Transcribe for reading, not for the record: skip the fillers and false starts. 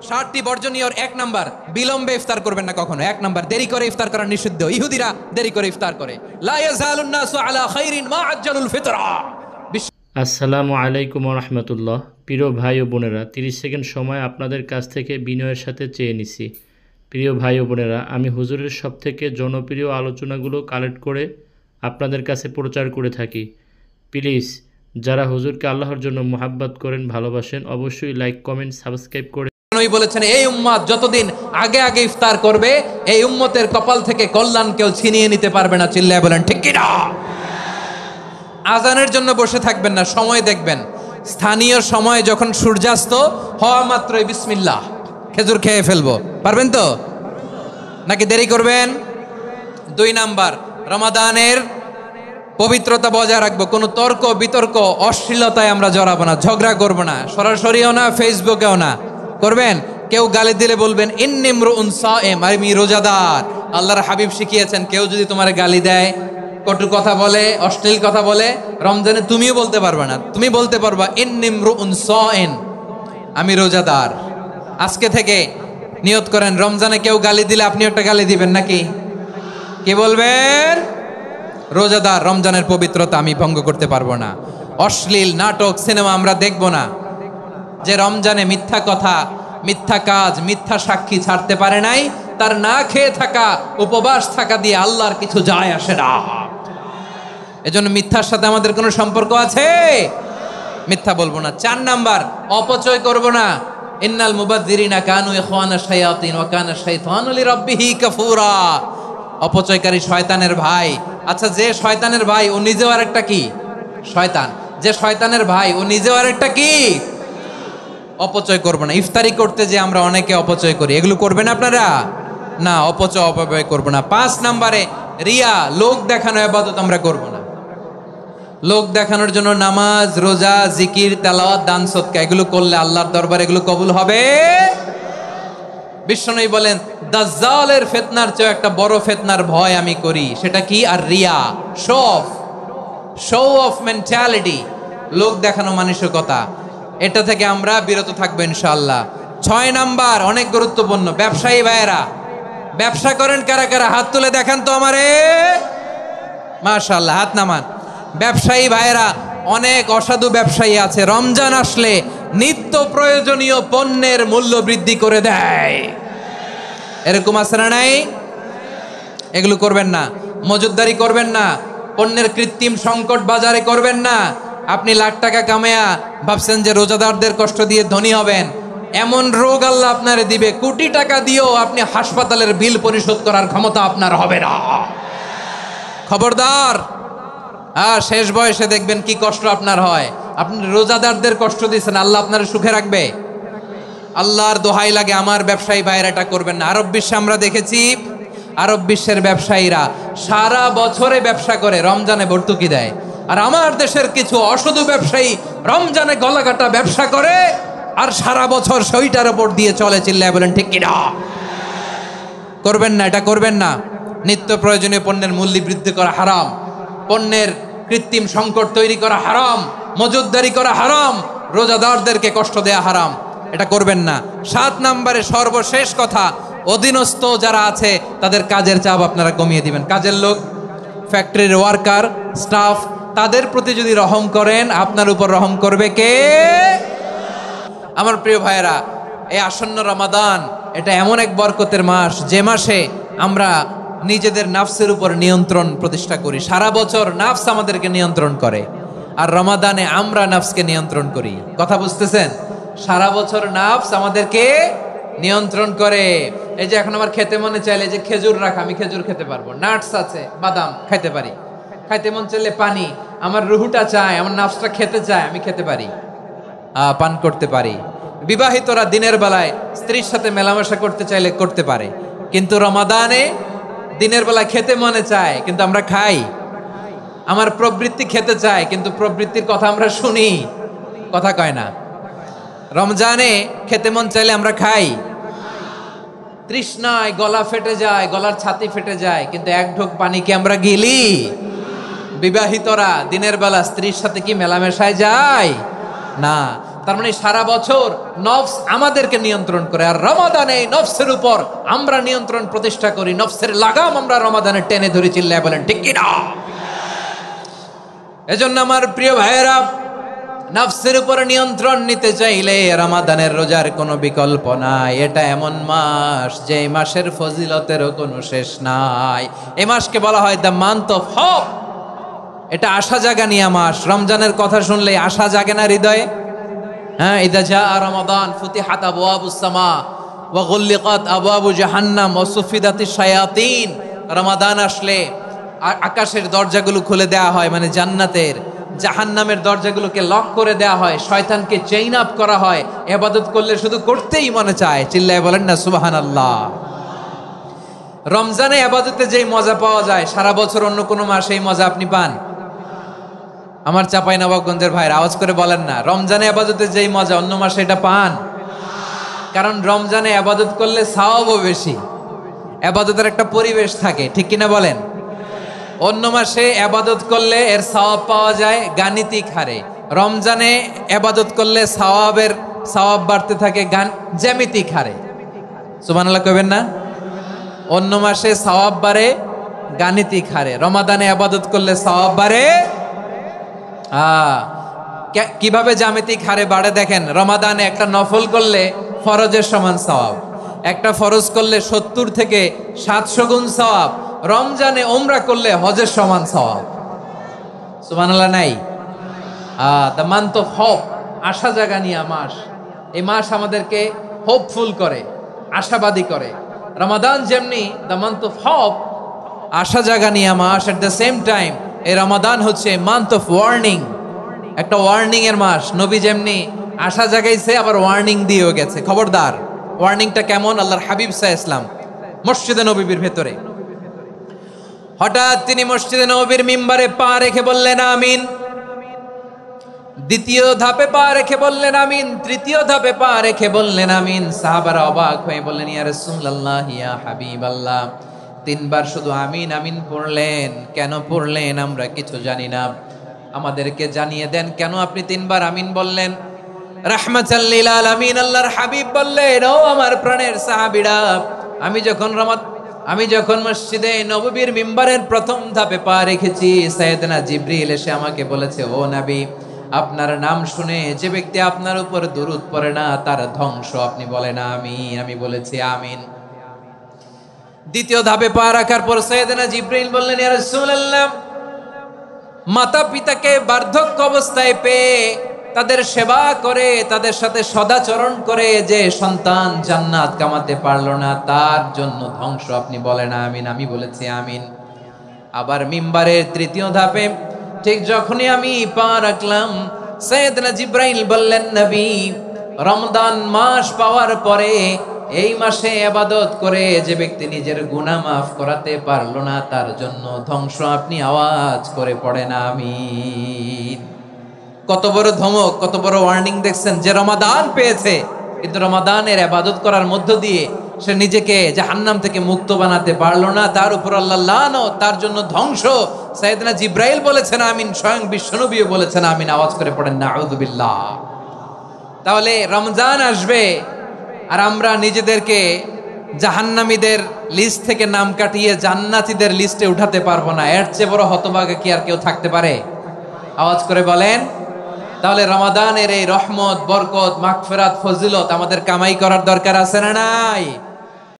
60টি বর্জনীয়র 1 number, বিলম্বে ইফতার করবেন না কখনো। 1 নাম্বার, দেরি করে ইফতার করা নিষিদ্ধ। ইহুদিরা দেরি করে ইফতার করে। লা ইয়াজালুন নাসু আলা খাইরিন মা আজ্জালুল ফিতরা। আসসালামু আলাইকুম রহমতুল্লাহ। প্রিয় ভাই ও বোনেরা, 30 সেকেন্ড সময় আপনাদের কাছ থেকে বিনয়ের সাথে চেয়ে নিছি। প্রিয় ভাই ও বোনেরা, আমি হুজুরের সবথেকে জনপ্রিয় আলোচনাগুলো কালেক্ট করে আপনাদের কাছে প্রচার করে থাকি। প্লিজ যারা হুজুরকে আল্লাহর জন্য মোহাব্বত করেন, ভালোবাসেন, অবশ্যই লাইক, কমেন্ট, সাবস্ক্রাইব করে। নবী বলেছেন, এই উম্মত যতদিন আগে আগে ইফতার করবে, এই উম্মতের কপাল থেকে কল্যাণ কেউ ছিনিয়ে নিতে পারবে না। চিল্লায় বলেন ঠিক কি না? আজানের জন্য বসে থাকবেন না, সময় দেখবেন। স্থানীয় সময় যখন সূর্যাস্ত হওয়া মাত্রই বিসমিল্লাহ, খেজুর খেয়ে ফেলবো। পারবেন তো নাকি দেরি করবেন? 2 নাম্বার, রমাদানের পবিত্রতা বজায় রাখবো। কোনো তর্ক বিতর্ক অশ্লীলতায় আমরা জড়াবো না, ঝগড়া করবো না, সরাসরিও না, ফেসবুকেও না। করবেন? কেউ গালি দিলে বলবেন ইন্নী ইমরুউন সায়েম, আমি রোজাদার। আল্লাহর হাবিব শিখিয়েছেন, কেউ যদি তোমার গালি দেয়, কটু কথা বলে, অশ্লীল কথা বলে, রমজানে তুমিও বলতে পারবে না। তুমি বলতে পারবা ইন্নী ইমরুউন সায়েম, আমি রোজাদার। আজকে থেকে নিয়ত করেন, রমজানে কেউ গালি দিলে আপনি একটা গালি দিবেন নাকি? কি বলবেন? রোজাদার, রমজানের পবিত্রতা আমি ভঙ্গ করতে পারবো না। অশ্লীল নাটক সিনেমা আমরা দেখব না। যে রমজানে মিথ্যা কথা, মিথ্যা কাজ, মিথ্যা সাক্ষী ছাড়তে পারে নাই, তার না খেয়ে থাকা, উপবাস থাকা দিয়ে আল্লাহর কিছু যায় আসে না। এজন্য মিথ্যার সাথে আমাদের কোনো সম্পর্ক আছে? মিথ্যা বলবো না। 4 নাম্বার, অপচয় করব না। ইন্নাল মুবাযযিরিনা কানু ইখওয়ানা শায়াতিন ওয়া কানা শাইতানু লিরাব্বিহি কাফুরা। অপচয়কারী শয়তানের ভাই। আচ্ছা, যে শয়তানের ভাই ও নিজেও আরেকটা কি? শয়তান। যে শয়তানের ভাই ও নিজেও আরেকটা কি? অপচয় করব না। ইফতারি করতে যে আমরা অনেকে অপচয় করি, এগুলো করবেন আপনারা? না, অপচয় অপব্যয় করব না। 5 নাম্বারে, রিয়া, লোক দেখানো ইবাদত আমরা করব না। লোক দেখানোর জন্য নামাজ, রোজা, জিকির, তেলাওয়াত, দান, সদকা এগুলো করলে আল্লাহর দরবারে এগুলো কবুল হবে? বিশ্বনবী বলেন, দাজ্জালের ফিতনার চেয়ে একটা বড় ফিতনার ভয় আমি করি। সেটা কি? আর রিয়া, শো অফ মেন্টালিটি, লোক দেখানো মানসিকতা। এটা থেকে আমরা বিরত থাকবো ইনশাআল্লাহ। 6 নাম্বার, অনেক গুরুত্বপূর্ণ। ব্যবসায়ী ভাইয়েরা, ব্যবসা করেন কারা কারা? হাত তুলে দেখান তো আমারে। মাশাআল্লাহ, হাত নামান। ব্যবসায়ী ভাইয়েরা, অনেক অসাধু ব্যবসায়ী আছে, রমজান আসলে নিত্য প্রয়োজনীয় পণ্যের মূল্য বৃদ্ধি করে দেয়। এরকম আছে না নাই? এগুলো করবেন না। মজুদদারি করবেন না। পণ্যের কৃত্রিম সংকট বাজারে করবেন না। আপনি লাখ টাকা কামায়া ভাবছেন যে রোজাদারদের কষ্ট দিয়ে ধনী হবেন। এমন রোগ আল্লাহ আপনারে দিবে, কোটি টাকা দিয়েও আপনি হাসপাতালের বিল পরিশোধ করার ক্ষমতা আপনার হবে না। খবরদার। আর শেষ বয়সে দেখবেন কি কষ্ট আপনার হয়। আপনি রোজাদারদের কষ্ট দিচ্ছেন, আল্লাহ আপনার সুখে রাখবে? আল্লাহর দোহাই লাগে, আমার ব্যবসায়ী ভাইয়েরা এটা করবেন না। আরব বিশ্বে আমরা দেখেছি, আরব বিশ্বের ব্যবসায়ীরা সারা বছরে ব্যবসা করে, রমজানে ভর্তুকি দেয়। আর আমার দেশের কিছু অসাধু ব্যবসায়ী রমজানে গলাকাটা ব্যবসা করে আর সারা বছর সইটার উপর দিয়ে চলে। চিল্লায় বলেন ঠিক কিনা? করবেন না, এটা করবেন না। নিত্য প্রয়োজনীয় পণ্যের মূল্য বৃদ্ধি করা হারাম, পণ্যের কৃত্রিম সংকট তৈরি করা হারাম, মজুদদারি করা হারাম, রোজাদারদেরকে কষ্ট দেয়া হারাম। এটা করবেন না। 7 নাম্বারে সর্বশেষ কথা, অধীনস্থ যারা আছে তাদের কাজের চাপ আপনারা কমিয়ে দিবেন। কাজের লোক, ফ্যাক্টরির ওয়ার্কার, স্টাফ, তাদের প্রতি যদি রহম করেন, আপনার উপর রহম করবে কে? আমার প্রিয় ভাইয়েরা, এই আসন্ন রমাদান এটা এমন এক বরকতের মাস, যে মাসে আমরা নিজেদের নাফসের উপর নিয়ন্ত্রণ প্রতিষ্ঠা করি। সারা বছর নাফস আমাদেরকে নিয়ন্ত্রণ করে, আর রমাদানে আমরা নাফসকে নিয়ন্ত্রণ করি। কথা বুঝতেছেন? সারা বছর নাফস আমাদেরকে নিয়ন্ত্রণ করে। এই যে এখন আমার খেতে মনে চাইলে যে খেজুর রাখা, আমি খেজুর খেতে পারবো। নাটস আছে, বাদাম খাইতে পারি। খাইতে মন চাইলে পানি, আমার রুহুটা চায়, আমার নাফসটা খেতে চায়, আমি খেতে পারি, পান করতে পারি। বিবাহিতরা দিনের বেলায় স্ত্রীর সাথে মেলামেশা করতে চাইলে করতে পারে, কিন্তু রমাদানে দিনের বেলায় খেতে মনে চায় কিন্তু আমরা খাই। আমার প্রবৃত্তি খেতে চায় কিন্তু প্রবৃত্তির কথা আমরা শুনি, কথা কয় না। রমজানে খেতে মন চাইলে আমরা খাই, তৃষ্ণায় গলা ফেটে যায়, গলার ছাতি ফেটে যায়, কিন্তু এক ঢোক পানি কি আমরা গিলি? বিবাহিতরা দিনের বেলা স্ত্রীর সাথে কি মেলামেশায় যায়? না। তার মানে সারা বছর নফস আমাদেরকে নিয়ন্ত্রণ করে, আর রমাদানে এই নফসের উপর আমরা নিয়ন্ত্রণ প্রতিষ্ঠা করি। নফসের লাগাম আমরা রমাদানে টেনে ধরে, চিল্লায় বলেন ঠিক কি না? এজন্য আমার প্রিয় ভাইয়েরা, নফসের উপর নিয়ন্ত্রণ নিতে চাইলে রমাদানের রোজার কোনো বিকল্প নাই। এটা এমন মাস যে মাসের ফজিলতেরও কোনো শেষ নাই। এই মাসকে বলা হয় দ্য মান্থ অফ হোপ। এটা আশা জাগানিয়া মাস। রমজানের কথা শুনলে আশা জাগে না হৃদয়ে? হ্যাঁ, ইদা জাআ রমাদান ফুতিহাত আবওয়াবুস সামা ওয়া গুল্লিকাত আবওয়াবু জাহান্নাম ওয়া সুফিদাতিশ শায়াতিন। রমাদান আসলে আকাশের দরজাগুলো খুলে দেওয়া হয়, মানে জান্নাতের। জাহান্নামের দরজাগুলোকে লক করে দেওয়া হয়, শয়তানকে চেইন আপ করা হয়। ইবাদত করলে শুধু করতেই মনে চায়, চিল্লায় বলেন না সুবহানাল্লাহ। রমজানে ইবাদতে যেই মজা পাওয়া যায়, সারা বছর অন্য কোনো মাসে এই মজা আপনি পান? আমার চাঁপাইনবাবগঞ্জের ভাইরা আওয়াজ করে বলেন না, রমজানে ইবাদতে যেই মজা অন্য মাসে এটা পান? কারণ রমজানে ইবাদত করলে সওয়াবও বেশি, ইবাদতের একটা পরিবেশ থাকে, ঠিক কিনা বলেন? অন্য মাসে ইবাদত করলে এর সওয়াব পাওয়া যায় গাণিতিক হারে, রমজানে ইবাদত করলে সওয়াব বাড়তে থাকে জ্যামিতিক হারে। সুবহানাল্লাহ কইবেন না? অন্য মাসে সওয়াব বাড়ে গাণিতিক হারে, রমাদানে ইবাদত করলে সওয়াব বাড়ে কিভাবে জ্যামিতিক হারে বাড়ে দেখেন। রমাদানে একটা নফল করলে ফরজের সমান সওয়াব, একটা ফরজ করলে 70 থেকে 700 গুণ সওয়াব, রমজানে উমরা করলে হজের সমান সওয়াব। সুবহানাল্লাহ নাই? দ্য মান্থ অফ হোপ, আশা জাগানিয়া মাস। এই মাস আমাদেরকে হোপফুল করে, আশাবাদী করে। রমাদান যেমনি দ্য মান্থ অফ হোপ, আশা জাগানিয়া মাস, এট দ্য সেম টাইম এই রমাদান হচ্ছে মান্থ অফ ওয়ার্নিং, একটা ওয়ার্নিং এর মাস। নবী যেমনি আশা জাগাইছে, আবার ওয়ার্নিং দিয়েও গেছে, খবরদার। ওয়ার্নিংটা কেমন? আল্লাহর হাবিব সাল্লাল্লাহু আলাইহি ওয়াসাল্লাম মসজিদে নববীর ভেতরে, হঠাৎ তিনি মসজিদে নববীর মিম্বারে পা রেখে বললেন আমিন। দ্বিতীয় ধাপে পা রেখে বললেন আমিন, তৃতীয় ধাপে পা রেখে বললেন আমিন। সাহাবারা অবাক হয়ে বললেন, ইয়া রাসূলুল্লাহ, ইয়া হাবিবাল্লাহ, 3 বার শুধু আমিন আমিন পড়লেন, কেন পড়লেন আমরা কিছু জানি না, আমাদেরকে জানিয়ে দেন কেন আপনি 3 বার আমিন বললেন। রাহমাতাল লিল আলামিন আল্লাহর হাবিব বললেন, ও আমার প্রাণের সাহাবীরা, আমি যখন মসজিদে নববীর মিম্বারের প্রথম ধাপে পা রেখেছি, সাইয়েদনা জিবরিল এসে আমাকে বলেছে, ও নবী, আপনার নাম শুনে যে ব্যক্তি আপনার উপর দুরূদ পড়ে না তার ধ্বংস। আপনি বলেন আমিন। আমি বলেছি আমিন। দ্বিতীয় ধাপে পা রাখার পর সাইয়েদনা জিবরিল বললেন, ইয়া রাসূলুল্লাহ, মাতা পিতাকে বার্ধক্য অবস্থায় পেয়ে তাদের সেবা করে, তাদের সাথে সদাচরণ করে যে সন্তান জান্নাত কামাতে পারলো না, তার জন্য ধ্বংস। আপনি বলেন আমিন। আমি বলেছি আমিন। আবার মিম্বারের তৃতীয় ধাপে ঠিক যখনই আমি পা রাখলাম, সাইয়েদনা জিবরাইল বললেন, নবী, রমজান মাস পাওয়ার পরে এই মাসে ইবাদত করে যে ব্যক্তি নিজের গুনাহ মাফ করাতে পারলো না, তার জন্য ধ্বংস। আপনি আওয়াজ করে পড়েন আমিন। কত বড় ধমক, কত বড় ওয়ার্নিং দেখছেন। যে রমাদান পেয়েছে, কিন্তু রমাদানের ইবাদত করার মধ্য দিয়ে সে নিজেকে জাহান্নাম থেকে মুক্ত বানাতে পারলো না, তার উপর আল্লাহ লানত, তার জন্য ধ্বংস। সাইয়েদনা জিবরাইল বলেছেন আমিন, স্বয়ং বিশ্বনবীও বলেছেন আমিন। আওয়াজ করে পড়েন নাউযুবিল্লাহ। তাহলে রমজান আসবে আর আমরা নিজেদেরকে জাহান্নামীদের লিস্ট থেকে নাম কাটিয়ে জান্নাতীদের লিস্টে উঠাতে পারবো না। এর চেয়ে বড় হতভাগা কি আর কেউ থাকতে পারে? আওয়াজ করে বলেন। তাহলে রমাদানের এই রহমত, বরকত, মাগফিরাত, ফজিলত আমাদের কামাই করার দরকার আছে না নাই?